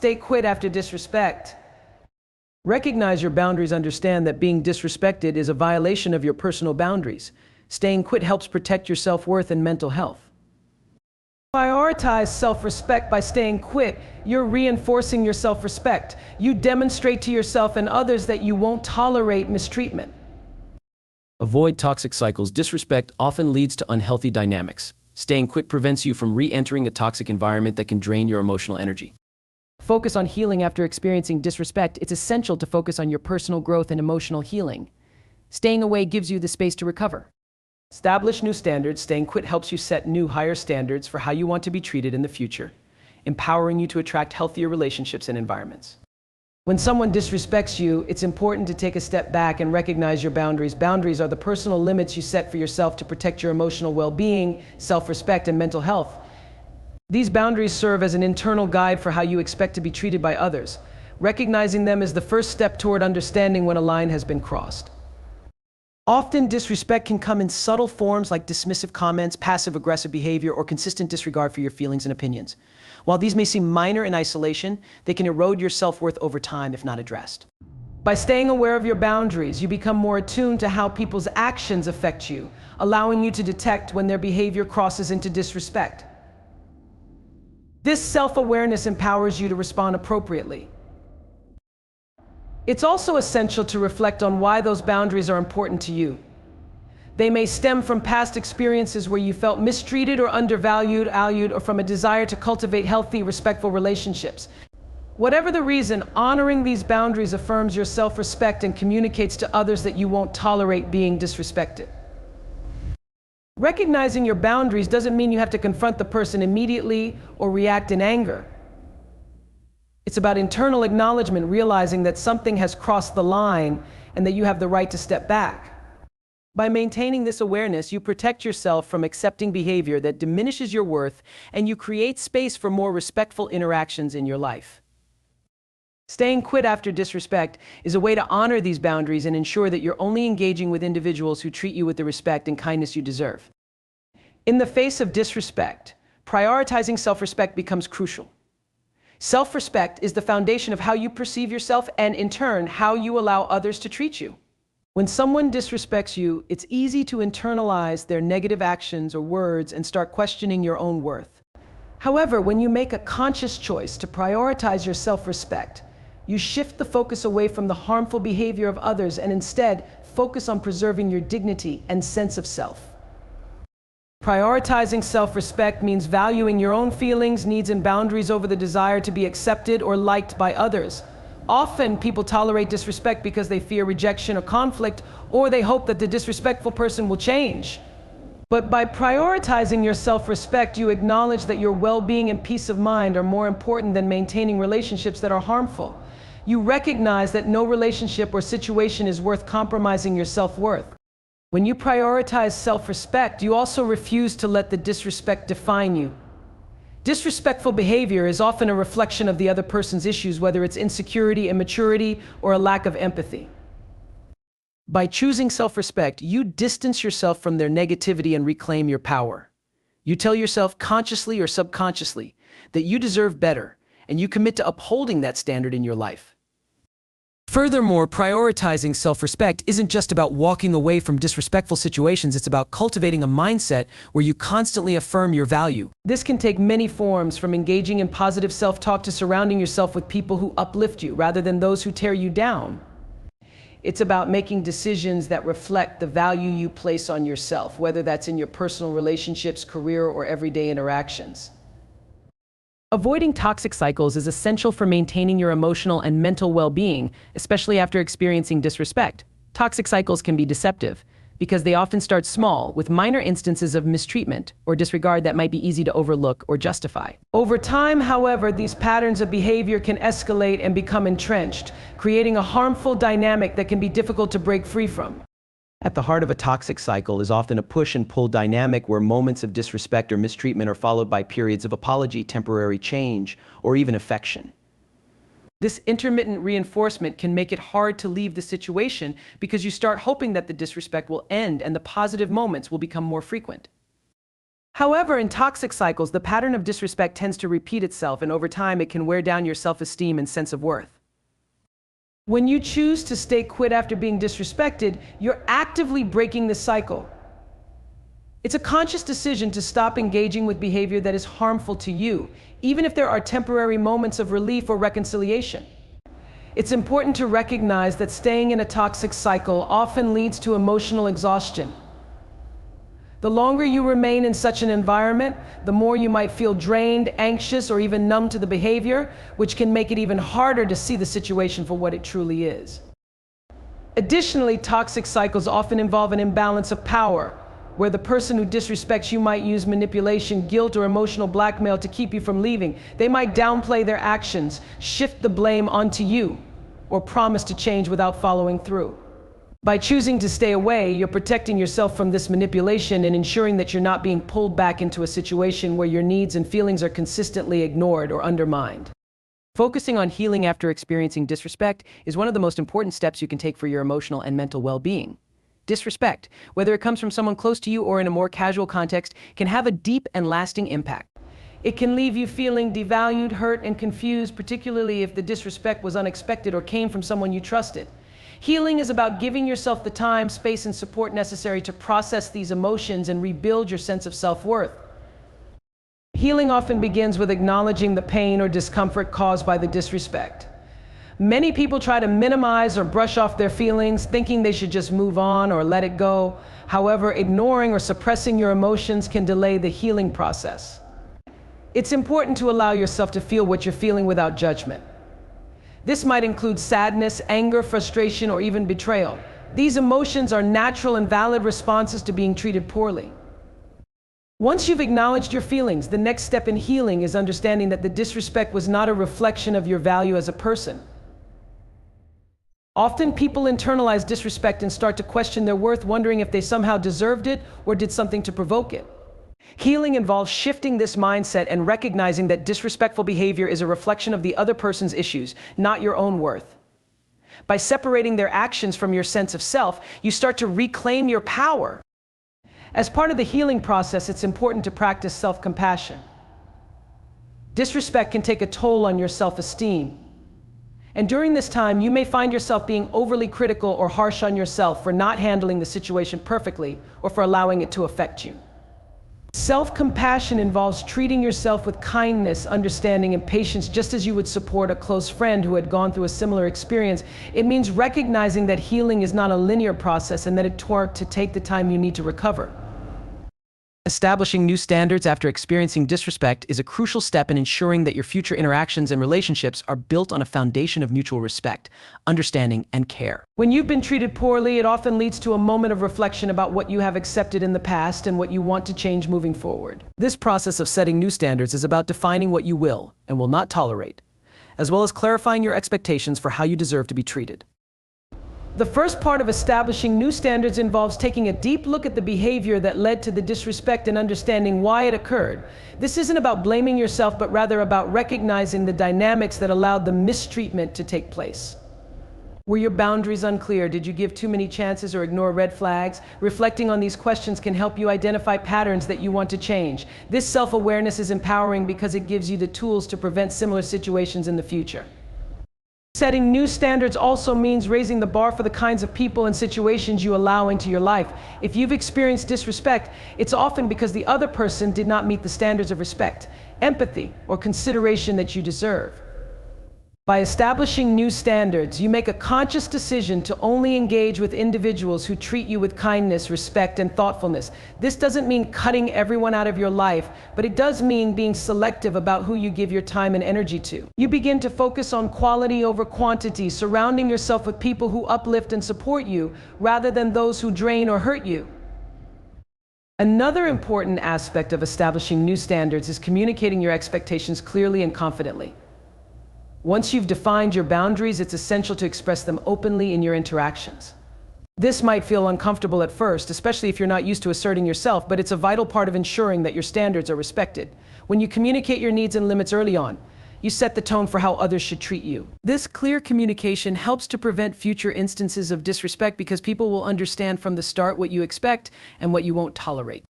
Stay quit after disrespect. Recognize your boundaries. Understand that being disrespected is a violation of your personal boundaries. Staying quit helps protect your self-worth and mental health. Prioritize self-respect. By staying quit, you're reinforcing your self-respect. You demonstrate to yourself and others that you won't tolerate mistreatment. Avoid toxic cycles. Disrespect often leads to unhealthy dynamics. Staying quit prevents you from re-entering a toxic environment that can drain your emotional energy. Focus on healing after experiencing disrespect. It's essential to focus on your personal growth and emotional healing. Staying away gives you the space to recover. Establish new standards. Staying quit helps you set new, higher standards for how you want to be treated in the future, empowering you to attract healthier relationships and environments. When someone disrespects you, it's important to take a step back and recognize your boundaries. Boundaries are the personal limits you set for yourself to protect your emotional well-being, self-respect, and mental health. These boundaries serve as an internal guide for how you expect to be treated by others. Recognizing them is the first step toward understanding when a line has been crossed. Often, disrespect can come in subtle forms like dismissive comments, passive-aggressive behavior, or consistent disregard for your feelings and opinions. While these may seem minor in isolation, they can erode your self-worth over time if not addressed. By staying aware of your boundaries, you become more attuned to how people's actions affect you, allowing you to detect when their behavior crosses into disrespect. This self-awareness empowers you to respond appropriately. It's also essential to reflect on why those boundaries are important to you. They may stem from past experiences where you felt mistreated or undervalued, or from a desire to cultivate healthy, respectful relationships. Whatever the reason, honoring these boundaries affirms your self-respect and communicates to others that you won't tolerate being disrespected. Recognizing your boundaries doesn't mean you have to confront the person immediately or react in anger. It's about internal acknowledgement, realizing that something has crossed the line and that you have the right to step back. By maintaining this awareness, you protect yourself from accepting behavior that diminishes your worth, and you create space for more respectful interactions in your life. Staying quit after disrespect is a way to honor these boundaries and ensure that you're only engaging with individuals who treat you with the respect and kindness you deserve. In the face of disrespect, prioritizing self-respect becomes crucial. Self-respect is the foundation of how you perceive yourself and, in turn, how you allow others to treat you. When someone disrespects you, it's easy to internalize their negative actions or words and start questioning your own worth. However, when you make a conscious choice to prioritize your self-respect, you shift the focus away from the harmful behavior of others and instead focus on preserving your dignity and sense of self. Prioritizing self-respect means valuing your own feelings, needs, and boundaries over the desire to be accepted or liked by others. Often, people tolerate disrespect because they fear rejection or conflict, or they hope that the disrespectful person will change. But by prioritizing your self-respect, you acknowledge that your well-being and peace of mind are more important than maintaining relationships that are harmful. You recognize that no relationship or situation is worth compromising your self-worth. When you prioritize self-respect, you also refuse to let the disrespect define you. Disrespectful behavior is often a reflection of the other person's issues, whether it's insecurity, immaturity, or a lack of empathy. By choosing self-respect, you distance yourself from their negativity and reclaim your power. You tell yourself, consciously or subconsciously, that you deserve better, and you commit to upholding that standard in your life. Furthermore, prioritizing self-respect isn't just about walking away from disrespectful situations, it's about cultivating a mindset where you constantly affirm your value. This can take many forms, from engaging in positive self-talk to surrounding yourself with people who uplift you rather than those who tear you down. It's about making decisions that reflect the value you place on yourself, whether that's in your personal relationships, career, or everyday interactions. Avoiding toxic cycles is essential for maintaining your emotional and mental well-being, especially after experiencing disrespect. Toxic cycles can be deceptive because they often start small, with minor instances of mistreatment or disregard that might be easy to overlook or justify. Over time, however, these patterns of behavior can escalate and become entrenched, creating a harmful dynamic that can be difficult to break free from. At the heart of a toxic cycle is often a push and pull dynamic where moments of disrespect or mistreatment are followed by periods of apology, temporary change, or even affection. This intermittent reinforcement can make it hard to leave the situation because you start hoping that the disrespect will end and the positive moments will become more frequent. However, in toxic cycles, the pattern of disrespect tends to repeat itself, and over time, it can wear down your self-esteem and sense of worth. When you choose to stay quit after being disrespected, you're actively breaking the cycle. It's a conscious decision to stop engaging with behavior that is harmful to you, even if there are temporary moments of relief or reconciliation. It's important to recognize that staying in a toxic cycle often leads to emotional exhaustion. The longer you remain in such an environment, the more you might feel drained, anxious, or even numb to the behavior, which can make it even harder to see the situation for what it truly is. Additionally, toxic cycles often involve an imbalance of power, where the person who disrespects you might use manipulation, guilt, or emotional blackmail to keep you from leaving. They might downplay their actions, shift the blame onto you, or promise to change without following through. By choosing to stay away, you're protecting yourself from this manipulation and ensuring that you're not being pulled back into a situation where your needs and feelings are consistently ignored or undermined. Focusing on healing after experiencing disrespect is one of the most important steps you can take for your emotional and mental well-being. Disrespect, whether it comes from someone close to you or in a more casual context, can have a deep and lasting impact. It can leave you feeling devalued, hurt, and confused, particularly if the disrespect was unexpected or came from someone you trusted. Healing is about giving yourself the time, space, and support necessary to process these emotions and rebuild your sense of self-worth. Healing often begins with acknowledging the pain or discomfort caused by the disrespect. Many people try to minimize or brush off their feelings, thinking they should just move on or let it go. However, ignoring or suppressing your emotions can delay the healing process. It's important to allow yourself to feel what you're feeling without judgment. This might include sadness, anger, frustration, or even betrayal. These emotions are natural and valid responses to being treated poorly. Once you've acknowledged your feelings, the next step in healing is understanding that the disrespect was not a reflection of your value as a person. Often people internalize disrespect and start to question their worth, wondering if they somehow deserved it or did something to provoke it. Healing involves shifting this mindset and recognizing that disrespectful behavior is a reflection of the other person's issues, not your own worth. By separating their actions from your sense of self, you start to reclaim your power. As part of the healing process, it's important to practice self-compassion. Disrespect can take a toll on your self-esteem. And during this time, you may find yourself being overly critical or harsh on yourself for not handling the situation perfectly or for allowing it to affect you. Self-compassion involves treating yourself with kindness, understanding, and patience, just as you would support a close friend who had gone through a similar experience. It means recognizing that healing is not a linear process and that it's to take the time you need to recover. Establishing new standards after experiencing disrespect is a crucial step in ensuring that your future interactions and relationships are built on a foundation of mutual respect, understanding, and care. When you've been treated poorly, it often leads to a moment of reflection about what you have accepted in the past and what you want to change moving forward. This process of setting new standards is about defining what you will and will not tolerate, as well as clarifying your expectations for how you deserve to be treated. The first part of establishing new standards involves taking a deep look at the behavior that led to the disrespect and understanding why it occurred. This isn't about blaming yourself, but rather about recognizing the dynamics that allowed the mistreatment to take place. Were your boundaries unclear? Did you give too many chances or ignore red flags? Reflecting on these questions can help you identify patterns that you want to change. This self-awareness is empowering because it gives you the tools to prevent similar situations in the future. Setting new standards also means raising the bar for the kinds of people and situations you allow into your life. If you've experienced disrespect, it's often because the other person did not meet the standards of respect, empathy, or consideration that you deserve. By establishing new standards, you make a conscious decision to only engage with individuals who treat you with kindness, respect, and thoughtfulness. This doesn't mean cutting everyone out of your life, but it does mean being selective about who you give your time and energy to. You begin to focus on quality over quantity, surrounding yourself with people who uplift and support you, rather than those who drain or hurt you. Another important aspect of establishing new standards is communicating your expectations clearly and confidently. Once you've defined your boundaries, it's essential to express them openly in your interactions. This might feel uncomfortable at first, especially if you're not used to asserting yourself, but it's a vital part of ensuring that your standards are respected. When you communicate your needs and limits early on, you set the tone for how others should treat you. This clear communication helps to prevent future instances of disrespect because people will understand from the start what you expect and what you won't tolerate.